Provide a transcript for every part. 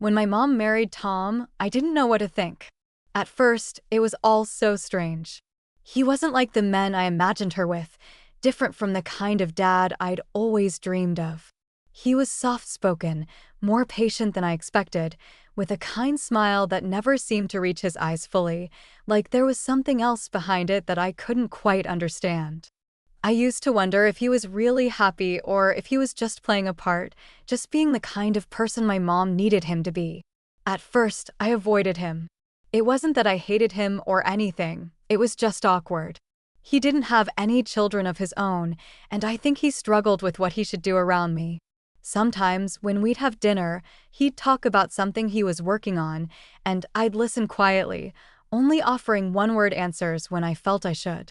When my mom married Tom, I didn't know what to think. At first, it was all so strange. He wasn't like the men I imagined her with, different from the kind of dad I'd always dreamed of. He was soft-spoken, more patient than I expected, with a kind smile that never seemed to reach his eyes fully, like there was something else behind it that I couldn't quite understand. I used to wonder if he was really happy or if he was just playing a part, just being the kind of person my mom needed him to be. At first, I avoided him. It wasn't that I hated him or anything, it was just awkward. He didn't have any children of his own, and I think he struggled with what he should do around me. Sometimes, when we'd have dinner, he'd talk about something he was working on, and I'd listen quietly, only offering one-word answers when I felt I should.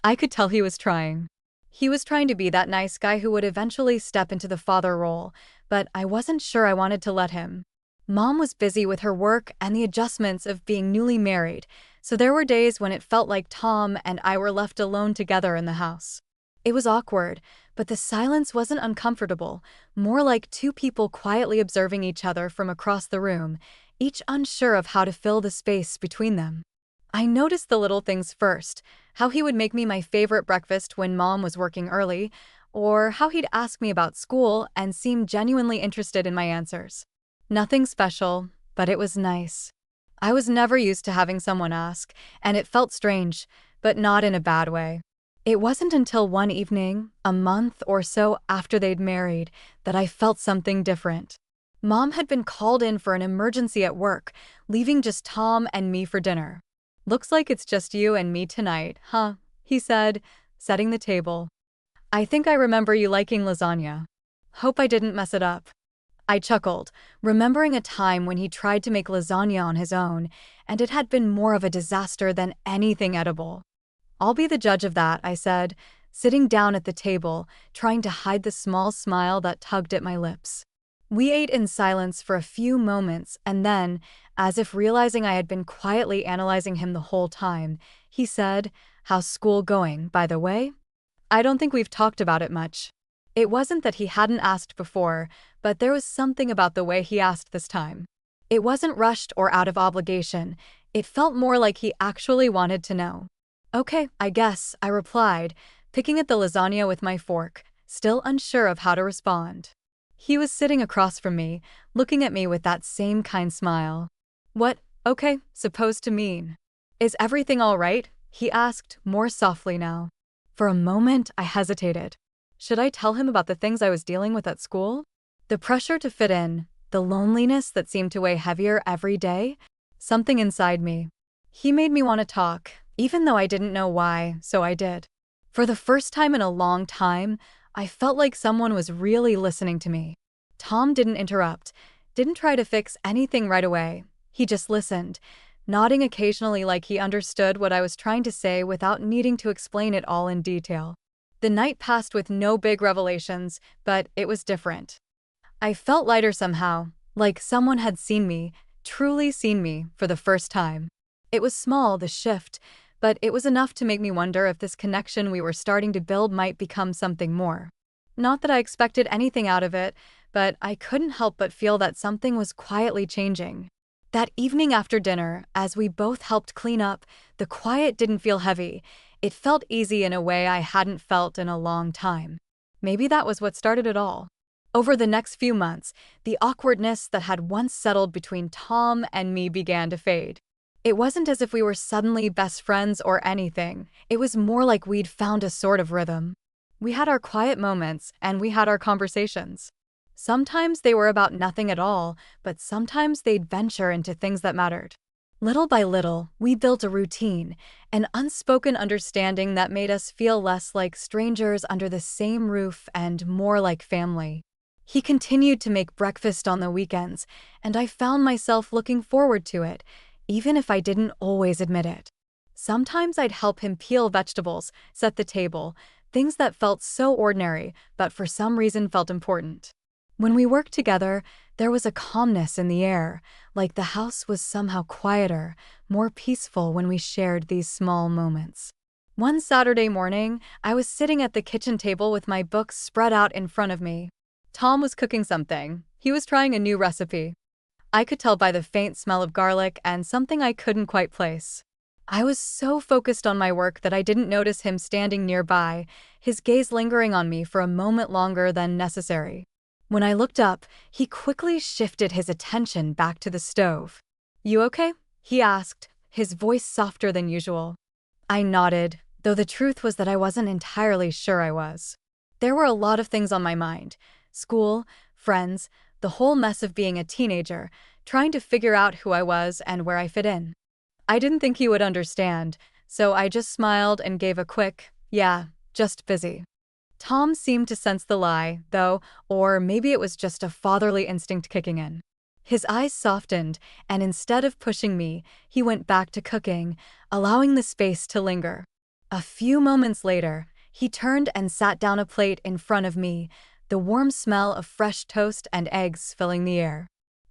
I could tell he was trying. He was trying to be that nice guy who would eventually step into the father role, but I wasn't sure I wanted to let him. Mom was busy with her work and the adjustments of being newly married, so there were days when it felt like Tom and I were left alone together in the house. It was awkward, but the silence wasn't uncomfortable, more like two people quietly observing each other from across the room, each unsure of how to fill the space between them. I noticed the little things first, how he would make me my favorite breakfast when Mom was working early, or how he'd ask me about school and seem genuinely interested in my answers. Nothing special, but it was nice. I was never used to having someone ask, and it felt strange, but not in a bad way. It wasn't until one evening, a month or so after they'd married, that I felt something different. Mom had been called in for an emergency at work, leaving just Tom and me for dinner. "Looks like it's just you and me tonight, huh?" he said, setting the table. "I think I remember you liking lasagna. Hope I didn't mess it up." I chuckled, remembering a time when he tried to make lasagna on his own, and it had been more of a disaster than anything edible. "I'll be the judge of that," I said, sitting down at the table, trying to hide the small smile that tugged at my lips. We ate in silence for a few moments, and then, as if realizing I had been quietly analyzing him the whole time, he said, "How's school going, by the way? I don't think we've talked about it much." It wasn't that he hadn't asked before, but there was something about the way he asked this time. It wasn't rushed or out of obligation. It felt more like he actually wanted to know. "Okay, I guess," I replied, picking at the lasagna with my fork, still unsure of how to respond. He was sitting across from me, looking at me with that same kind smile. "What, okay, supposed to mean? Is everything all right?" he asked, more softly now. For a moment, I hesitated. Should I tell him about the things I was dealing with at school? The pressure to fit in, the loneliness that seemed to weigh heavier every day? Something inside me. He made me want to talk, even though I didn't know why, so I did. For the first time in a long time, I felt like someone was really listening to me. Tom didn't interrupt, didn't try to fix anything right away. He just listened, nodding occasionally like he understood what I was trying to say without needing to explain it all in detail. The night passed with no big revelations, but it was different. I felt lighter somehow, like someone had seen me, truly seen me, for the first time. It was small, the shift, but it was enough to make me wonder if this connection we were starting to build might become something more. Not that I expected anything out of it, but I couldn't help but feel that something was quietly changing. That evening after dinner, as we both helped clean up, the quiet didn't feel heavy. It felt easy in a way I hadn't felt in a long time. Maybe that was what started it all. Over the next few months, the awkwardness that had once settled between Tom and me began to fade. It wasn't as if we were suddenly best friends or anything. It was more like we'd found a sort of rhythm. We had our quiet moments, and we had our conversations. Sometimes they were about nothing at all, but sometimes they'd venture into things that mattered. Little by little, we built a routine, an unspoken understanding that made us feel less like strangers under the same roof and more like family. He continued to make breakfast on the weekends, and I found myself looking forward to it, even if I didn't always admit it. Sometimes I'd help him peel vegetables, set the table, things that felt so ordinary, but for some reason felt important. When we worked together, there was a calmness in the air, like the house was somehow quieter, more peaceful when we shared these small moments. One Saturday morning, I was sitting at the kitchen table with my books spread out in front of me. Tom was cooking something. He was trying a new recipe. I could tell by the faint smell of garlic and something I couldn't quite place. I was so focused on my work that I didn't notice him standing nearby, his gaze lingering on me for a moment longer than necessary. When I looked up, he quickly shifted his attention back to the stove. "You okay?" he asked, his voice softer than usual. I nodded, though the truth was that I wasn't entirely sure I was. There were a lot of things on my mind: school, friends, the whole mess of being a teenager, trying to figure out who I was and where I fit in. I didn't think he would understand, so I just smiled and gave a quick, "Yeah, just busy." Tom seemed to sense the lie, though, or maybe it was just a fatherly instinct kicking in. His eyes softened, and instead of pushing me, he went back to cooking, allowing the space to linger. A few moments later, he turned and sat down a plate in front of me, the warm smell of fresh toast and eggs filling the air.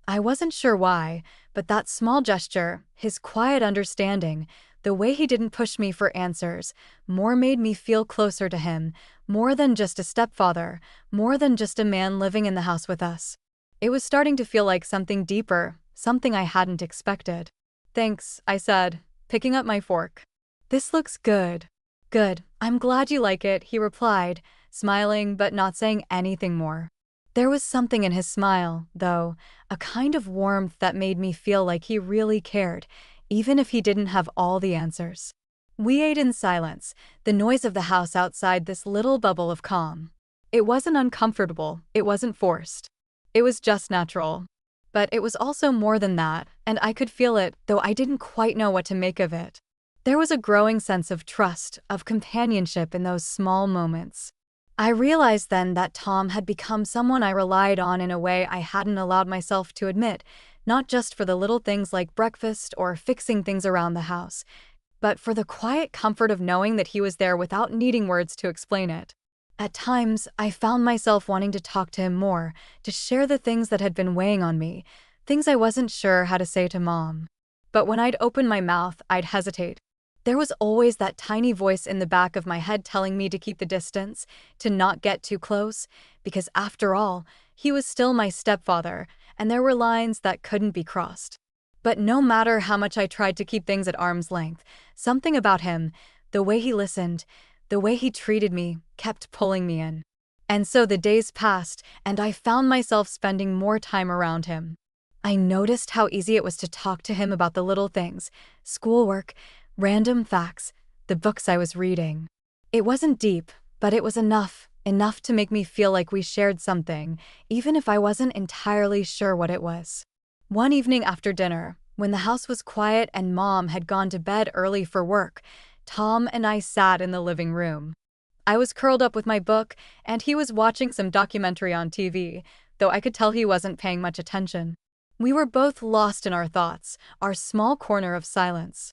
I wasn't sure why, but that small gesture, his quiet understanding, the way he didn't push me for answers, more made me feel closer to him, more than just a stepfather, more than just a man living in the house with us. It was starting to feel like something deeper, something I hadn't expected. "Thanks," I said, picking up my fork. "This looks good." "Good, I'm glad you like it," he replied, smiling but not saying anything more. There was something in his smile, though, a kind of warmth that made me feel like he really cared, even if he didn't have all the answers. We ate in silence, the noise of the house outside this little bubble of calm. It wasn't uncomfortable, it wasn't forced. It was just natural. But it was also more than that, and I could feel it, though I didn't quite know what to make of it. There was a growing sense of trust, of companionship in those small moments. I realized then that Tom had become someone I relied on in a way I hadn't allowed myself to admit, not just for the little things like breakfast or fixing things around the house, but for the quiet comfort of knowing that he was there without needing words to explain it. At times, I found myself wanting to talk to him more, to share the things that had been weighing on me, things I wasn't sure how to say to Mom. But when I'd open my mouth, I'd hesitate. There was always that tiny voice in the back of my head telling me to keep the distance, to not get too close, because after all, he was still my stepfather, and there were lines that couldn't be crossed. But no matter how much I tried to keep things at arm's length, something about him, the way he listened, the way he treated me, kept pulling me in. And so the days passed, and I found myself spending more time around him. I noticed how easy it was to talk to him about the little things: schoolwork, random facts, the books I was reading. It wasn't deep, but it was enough to make me feel like we shared something, even if I wasn't entirely sure what it was. One evening after dinner, when the house was quiet and Mom had gone to bed early for work, Tom and I sat in the living room. I was curled up with my book, and he was watching some documentary on TV, though I could tell he wasn't paying much attention. We were both lost in our thoughts, our small corner of silence.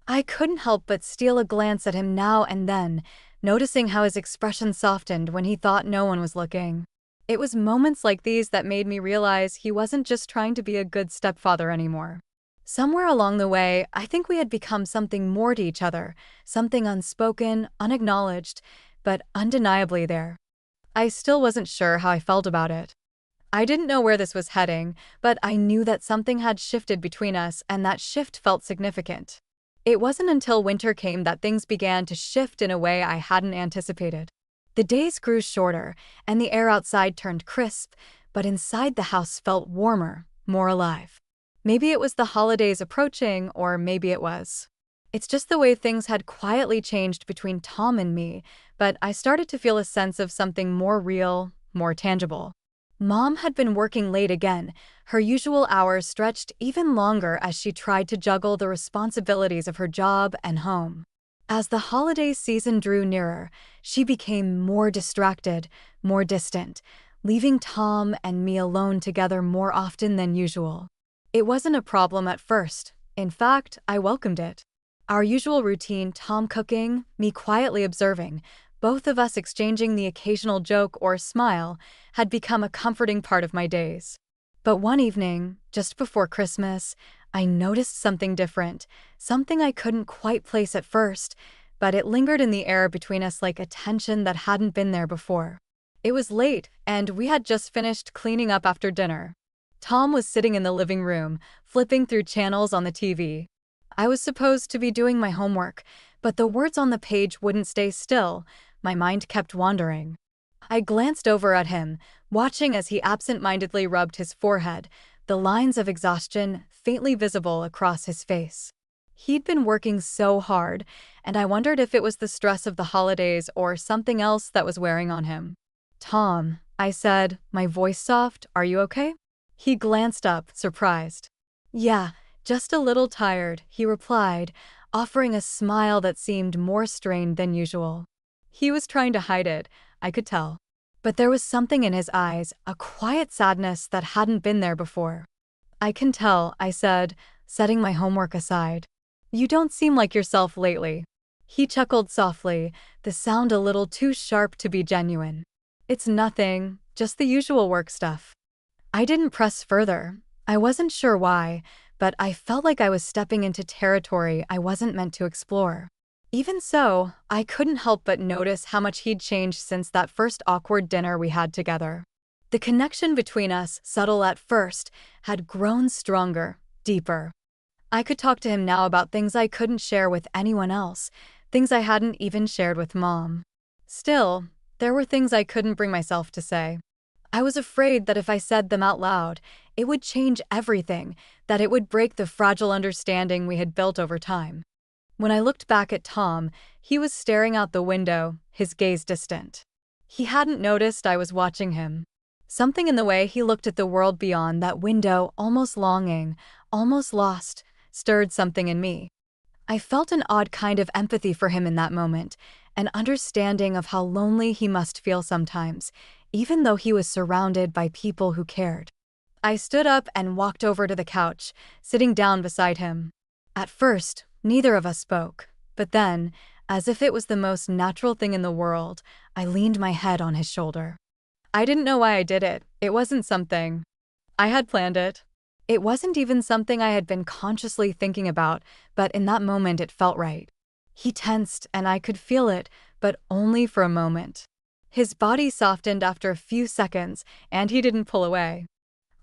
I couldn't help but steal a glance at him now and then, noticing how his expression softened when he thought no one was looking. It was moments like these that made me realize he wasn't just trying to be a good stepfather anymore. Somewhere along the way, I think we had become something more to each other, something unspoken, unacknowledged, but undeniably there. I still wasn't sure how I felt about it. I didn't know where this was heading, but I knew that something had shifted between us, and that shift felt significant. It wasn't until winter came that things began to shift in a way I hadn't anticipated. The days grew shorter, and the air outside turned crisp, but inside the house felt warmer, more alive. Maybe it was the holidays approaching, or maybe it was. It's just the way things had quietly changed between Tom and me, but I started to feel a sense of something more real, more tangible. Mom had been working late again, her usual hours stretched even longer as she tried to juggle the responsibilities of her job and home. As the holiday season drew nearer, she became more distracted, more distant, leaving Tom and me alone together more often than usual. It wasn't a problem at first. In fact, I welcomed it. Our usual routine: Tom cooking, me quietly observing, both of us exchanging the occasional joke or smile, had become a comforting part of my days. But one evening, just before Christmas, I noticed something different, something I couldn't quite place at first, but it lingered in the air between us like a tension that hadn't been there before. It was late, and we had just finished cleaning up after dinner. Tom was sitting in the living room, flipping through channels on the TV. I was supposed to be doing my homework, but the words on the page wouldn't stay still. My mind kept wandering. I glanced over at him, watching as he absent-mindedly rubbed his forehead, the lines of exhaustion faintly visible across his face. He'd been working so hard, and I wondered if it was the stress of the holidays or something else that was wearing on him. "Tom," I said, my voice soft, "are you okay?" He glanced up, surprised. "Yeah, just a little tired," he replied, offering a smile that seemed more strained than usual. He was trying to hide it, I could tell. But there was something in his eyes, a quiet sadness that hadn't been there before. "I can tell," I said, setting my homework aside. "You don't seem like yourself lately." He chuckled softly, the sound a little too sharp to be genuine. "It's nothing, just the usual work stuff." I didn't press further. I wasn't sure why, but I felt like I was stepping into territory I wasn't meant to explore. Even so, I couldn't help but notice how much he'd changed since that first awkward dinner we had together. The connection between us, subtle at first, had grown stronger, deeper. I could talk to him now about things I couldn't share with anyone else, things I hadn't even shared with Mom. Still, there were things I couldn't bring myself to say. I was afraid that if I said them out loud, it would change everything, that it would break the fragile understanding we had built over time. When I looked back at Tom, he was staring out the window, his gaze distant. He hadn't noticed I was watching him. Something in the way he looked at the world beyond that window, almost longing, almost lost, stirred something in me. I felt an odd kind of empathy for him in that moment, an understanding of how lonely he must feel sometimes, even though he was surrounded by people who cared. I stood up and walked over to the couch, sitting down beside him. At first, neither of us spoke, but then, as if it was the most natural thing in the world, I leaned my head on his shoulder. I didn't know why I did it. It wasn't something I had planned it. It wasn't even something I had been consciously thinking about, but in that moment it felt right. He tensed, and I could feel it, but only for a moment. His body softened after a few seconds, and he didn't pull away.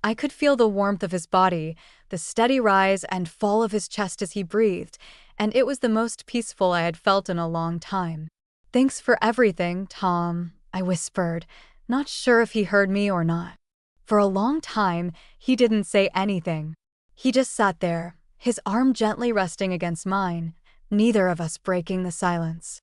I could feel the warmth of his body, the steady rise and fall of his chest as he breathed, and it was the most peaceful I had felt in a long time. "Thanks for everything, Tom," I whispered, not sure if he heard me or not. For a long time, he didn't say anything. He just sat there, his arm gently resting against mine, neither of us breaking the silence.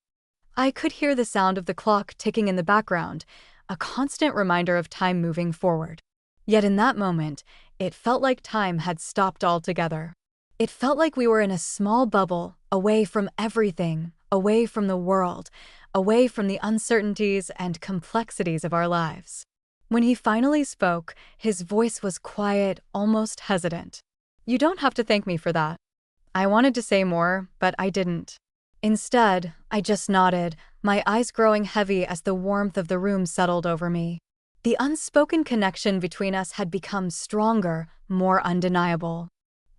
I could hear the sound of the clock ticking in the background, a constant reminder of time moving forward. Yet in that moment, it felt like time had stopped altogether. It felt like we were in a small bubble, away from everything, away from the world, away from the uncertainties and complexities of our lives. When he finally spoke, his voice was quiet, almost hesitant. "You don't have to thank me for that." I wanted to say more, but I didn't. Instead, I just nodded, my eyes growing heavy as the warmth of the room settled over me. The unspoken connection between us had become stronger, more undeniable.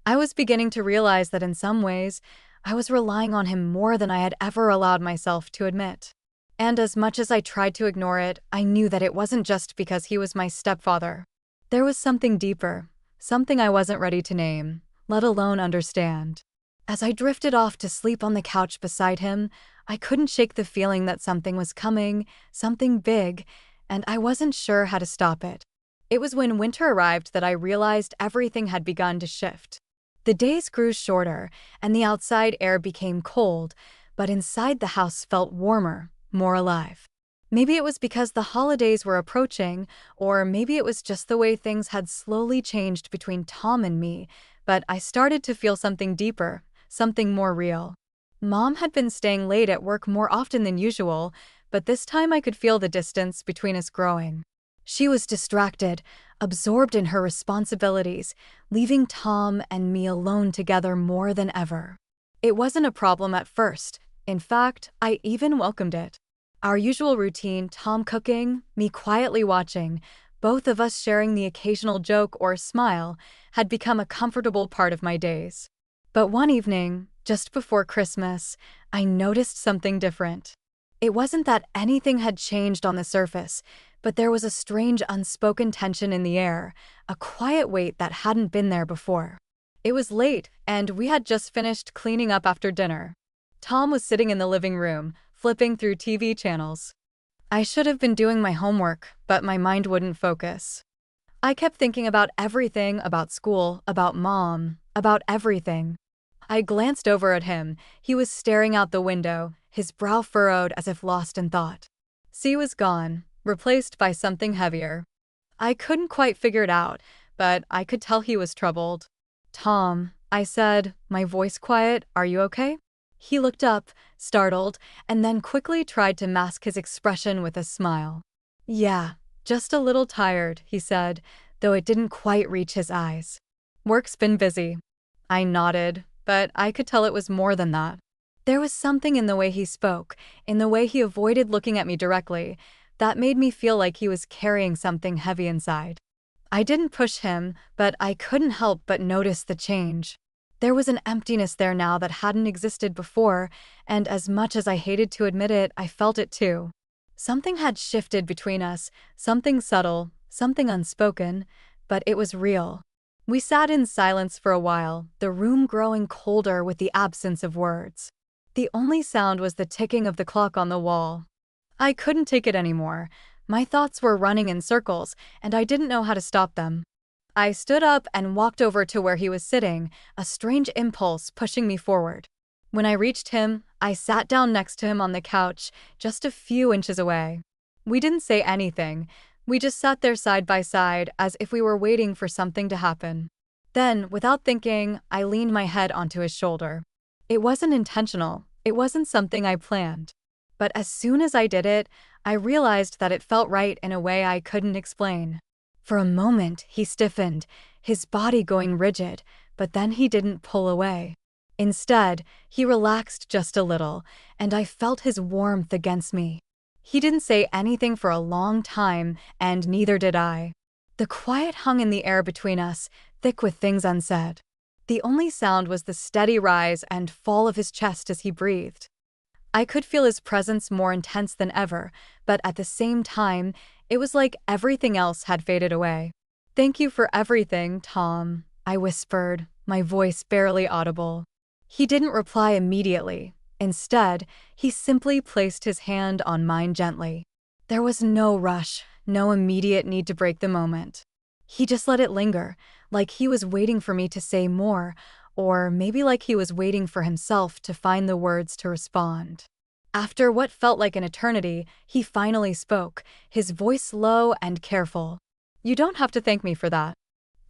I was beginning to realize that in some ways, I was relying on him more than I had ever allowed myself to admit. And as much as I tried to ignore it, I knew that it wasn't just because he was my stepfather. There was something deeper, something I wasn't ready to name, let alone understand. As I drifted off to sleep on the couch beside him, I couldn't shake the feeling that something was coming, something big, and I wasn't sure how to stop it. It was when winter arrived that I realized everything had begun to shift. The days grew shorter, and the outside air became cold, but inside the house felt warmer, more alive. Maybe it was because the holidays were approaching, or maybe it was just the way things had slowly changed between Tom and me, but I started to feel something deeper, something more real. Mom had been staying late at work more often than usual, but this time I could feel the distance between us growing. She was distracted, absorbed in her responsibilities, leaving Tom and me alone together more than ever. It wasn't a problem at first. In fact, I even welcomed it. Our usual routine, Tom cooking, me quietly watching, both of us sharing the occasional joke or smile, had become a comfortable part of my days. But one evening, just before Christmas, I noticed something different. It wasn't that anything had changed on the surface, but there was a strange unspoken tension in the air, a quiet weight that hadn't been there before. It was late, and we had just finished cleaning up after dinner. Tom was sitting in the living room, flipping through TV channels. I should have been doing my homework, but my mind wouldn't focus. I kept thinking about everything, about school, about Mom, about everything. I glanced over at him. He was staring out the window, his brow furrowed as if lost in thought. C was gone, replaced by something heavier. I couldn't quite figure it out, but I could tell he was troubled. "Tom," I said, my voice quiet, "are you okay?" He looked up, startled, and then quickly tried to mask his expression with a smile. "Yeah, just a little tired," he said, though it didn't quite reach his eyes. "Work's been busy." I nodded, but I could tell it was more than that. There was something in the way he spoke, in the way he avoided looking at me directly, that made me feel like he was carrying something heavy inside. I didn't push him, but I couldn't help but notice the change. There was an emptiness there now that hadn't existed before, and as much as I hated to admit it, I felt it too. Something had shifted between us, something subtle, something unspoken, but it was real. We sat in silence for a while, the room growing colder with the absence of words. The only sound was the ticking of the clock on the wall. I couldn't take it anymore. My thoughts were running in circles, and I didn't know how to stop them. I stood up and walked over to where he was sitting, a strange impulse pushing me forward. When I reached him, I sat down next to him on the couch, just a few inches away. We didn't say anything. We just sat there side by side, as if we were waiting for something to happen. Then, without thinking, I leaned my head onto his shoulder. It wasn't intentional. It wasn't something I planned. But as soon as I did it, I realized that it felt right in a way I couldn't explain. For a moment, he stiffened, his body going rigid, but then he didn't pull away. Instead, he relaxed just a little, and I felt his warmth against me. He didn't say anything for a long time, and neither did I. The quiet hung in the air between us, thick with things unsaid. The only sound was the steady rise and fall of his chest as he breathed. I could feel his presence more intense than ever, but at the same time, it was like everything else had faded away. "Thank you for everything, Tom," I whispered, my voice barely audible. He didn't reply immediately. Instead, he simply placed his hand on mine gently. There was no rush, no immediate need to break the moment. He just let it linger, like he was waiting for me to say more, or maybe like he was waiting for himself to find the words to respond. After what felt like an eternity, he finally spoke, his voice low and careful. "You don't have to thank me for that."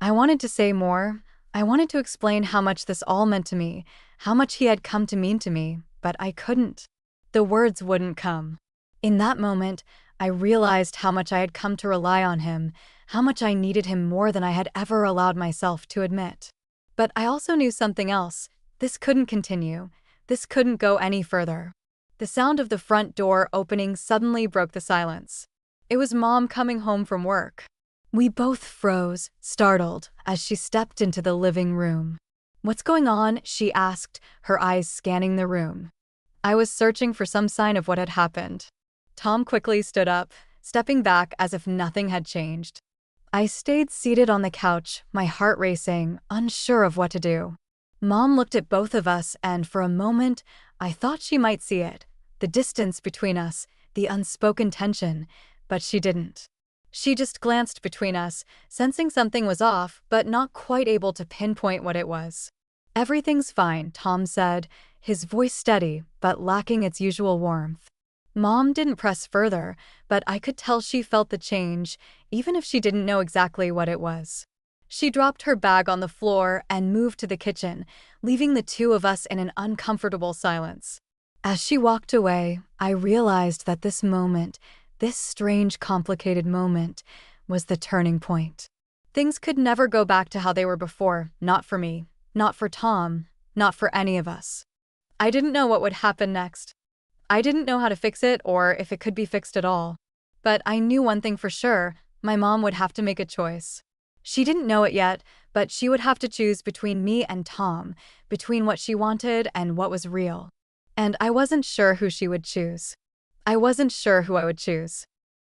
I wanted to say more. I wanted to explain how much this all meant to me, how much he had come to mean to me, but I couldn't. The words wouldn't come. In that moment, I realized how much I had come to rely on him, how much I needed him more than I had ever allowed myself to admit. But I also knew something else. This couldn't continue. This couldn't go any further. The sound of the front door opening suddenly broke the silence. It was Mom coming home from work. We both froze, startled, as she stepped into the living room. "What's going on?" she asked, her eyes scanning the room. I was searching for some sign of what had happened. Tom quickly stood up, stepping back as if nothing had changed. I stayed seated on the couch, my heart racing, unsure of what to do. Mom looked at both of us, and for a moment, I thought she might see it, the distance between us, the unspoken tension, but she didn't. She just glanced between us, sensing something was off, but not quite able to pinpoint what it was. "Everything's fine," Tom said, his voice steady, but lacking its usual warmth. Mom didn't press further, but I could tell she felt the change, even if she didn't know exactly what it was. She dropped her bag on the floor and moved to the kitchen, leaving the two of us in an uncomfortable silence. As she walked away, I realized that this moment, this strange, complicated moment, was the turning point. Things could never go back to how they were before, not for me, not for Tom, not for any of us. I didn't know what would happen next. I didn't know how to fix it or if it could be fixed at all. But I knew one thing for sure, my mom would have to make a choice. She didn't know it yet, but she would have to choose between me and Tom, between what she wanted and what was real. And I wasn't sure who she would choose. I wasn't sure who I would choose.